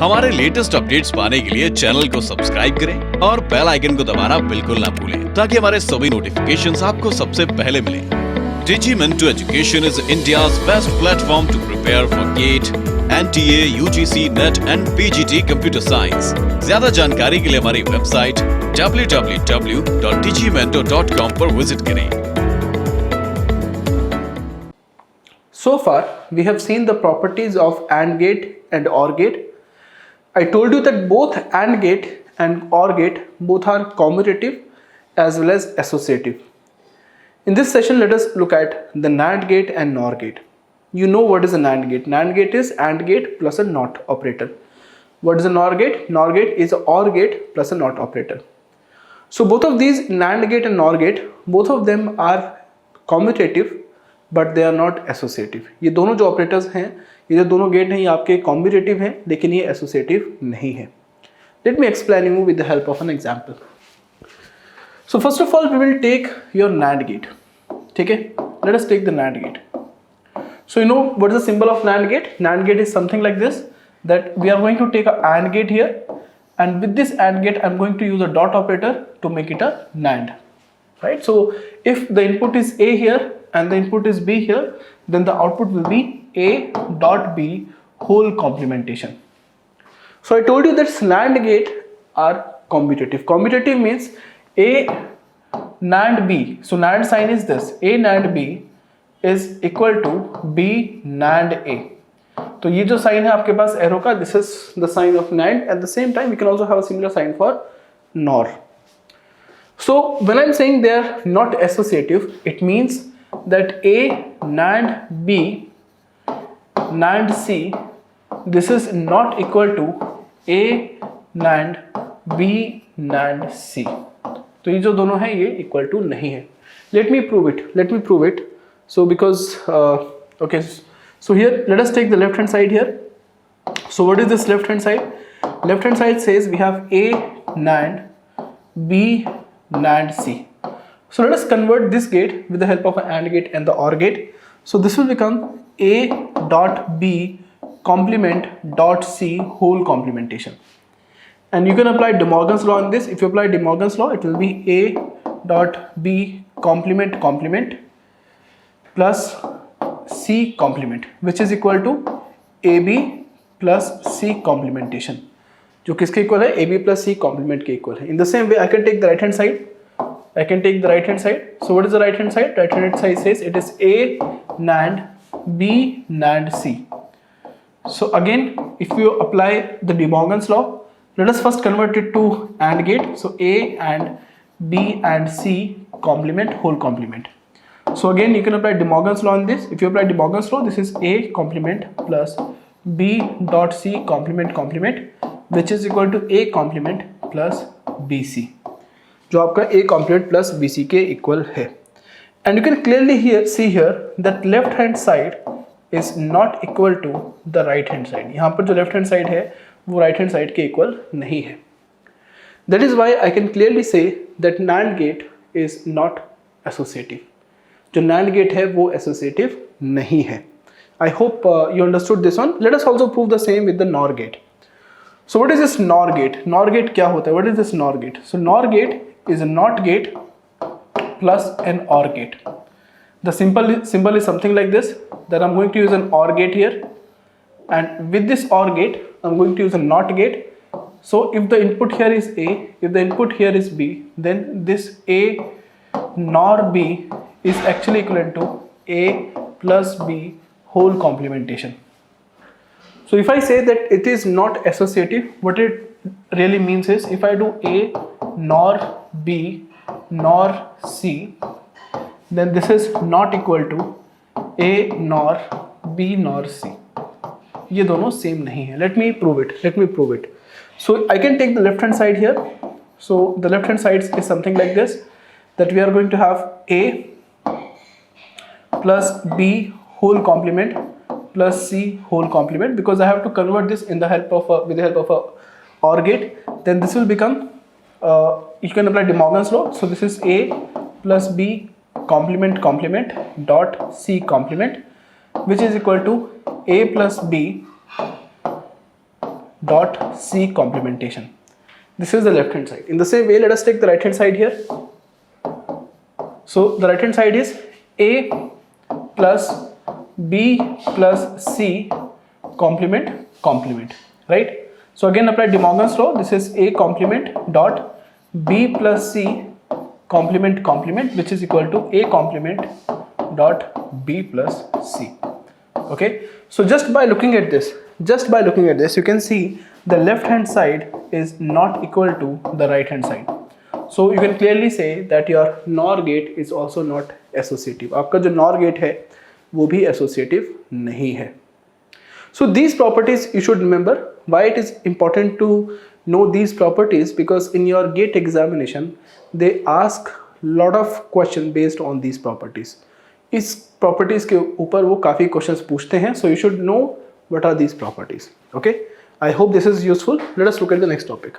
हमारे latest updates पाने के लिए चैनल को सब्सक्राइब करें और बेल आइकन को दबाना बिल्कुल ना भूलें ताकि हमारे सभी नोटिफिकेशंस आपको सबसे पहले मिले। Digimento Education is India's best platform to prepare for GATE, NTA, UGC, NET and PGT Computer Science। ज्यादा जानकारी के लिए हमारी वेबसाइट www.digimento.com पर विजिट करें। So far, we have seen the properties of AND gate and OR gate. I told you that both AND gate and OR gate both are commutative as well as associative. In this session, let us look at the NAND gate and NOR gate. You know what is a NAND gate. NAND gate is AND gate plus a NOT operator. What is a NOR gate? NOR gate is a OR gate plus a NOT operator. So both of these NAND gate and NOR gate, both of them are commutative but they are not associative. ये दोनों जो operators हैं, ये जो दोनों gate हैं, ये आपके कॉम्बिनेटिव हैं लेकिन ये एसोसिएटिव नहीं है। Let me explain you with the help of an example. So first of all we will take your NAND gate. ठीक है, let us take the NAND gate. So you know what is the symbol of NAND gate? NAND gate is something like this, that we are going to take a AND gate here and with this AND gate I'm going to use a dot operator to make it a NAND, right? So if the input is A here and the input is B here, then the output will be A dot B whole complementation. So I told you that NAND gate are commutative. Commutative means A NAND B. So NAND sign is this, A NAND B is equal to B NAND A. तो ये जो sign है आपके पास arrow का, this is the sign of NAND. At the same time we can also have a similar sign for NOR. So when I'm saying they are not associative, it means that A NAND B NAND C, this is not equal to A NAND B NAND C. तो ये जो दोनों हैं ये equal to नहीं है. Let me prove it. So because okay, so here let us take the left hand side here. So what is this left hand side? Left hand side says we have A NAND B NAND C. So let us convert this gate with the help of an AND gate and the OR gate. So this will become A dot B complement dot C whole complementation. And you can apply De Morgan's law on this. If you apply De Morgan's law, it will be A dot B complement plus C complement, which is equal to AB plus C complementation. जो किसके equal है? AB plus C complement के equal है. In the same way, I can take the right hand side. So what is the right hand side? Right hand side says it is A NAND B NAND C. So again, if you apply the De Morgan's law, let us first convert it to AND gate. So A and B and C complement whole complement. So again you can apply De Morgan's law on this. If you apply De Morgan's law, this is A complement plus B dot C complement, which is equal to A complement plus BC, जो आपका A complement plus BC के equal है. And you can clearly see here that left hand side is not equal to the right hand side. यहाँ पर जो left hand side है वो right hand side के इक्वल नहीं है. That is why I can clearly say that NAND gate is not associative. जो NAND gate है वो associative नहीं है. I hope you understood this one. Let us also prove the same with the NOR gate. So what is this NOR gate? NOR gate क्या होता है? What is this NOR gate? So NOR gate is a NOT gate plus an OR gate. The symbol is something like this, that I'm going to use an OR gate here, and with this OR gate I'm going to use a NOT gate. So if the input here is A, if the input here is B, then this A NOR B is actually equivalent to A plus B whole complementation. So if I say that it is not associative, what it really means is if I do A NOR B NOR C, then this is not equal to A NOR B NOR C. ये दोनों same नहीं है. Let me prove it. So I can take the left hand side here. So the left hand side is something like this, that we are going to have A plus B whole complement plus C whole complement, because I have to convert this with the help of a OR gate. Then this will become you can apply De Morgan's law. So this is A plus B complement dot C complement, which is equal to A plus B dot C complementation. This is the left hand side. In the same way, let us take the right hand side here. So the right hand side is A plus B plus C complement complement, right? So again apply De Morgan's law. This is A complement dot B plus C complement complement, which is equal to A complement dot B plus C. Okay, so just by looking at this, you can see the left hand side is not equal to the right hand side. So you can clearly say that your NOR gate is also not associative. आपका जो NOR gate है वो भी associative नहीं है. So these properties you should remember. Why it is important to know these properties? Because in your gate examination they ask lot of question based on these properties. इस properties के ऊपर वो काफ़ी questions पूछते हैं. So you should know what are these properties. Okay. I hope this is useful. Let us look at the next topic.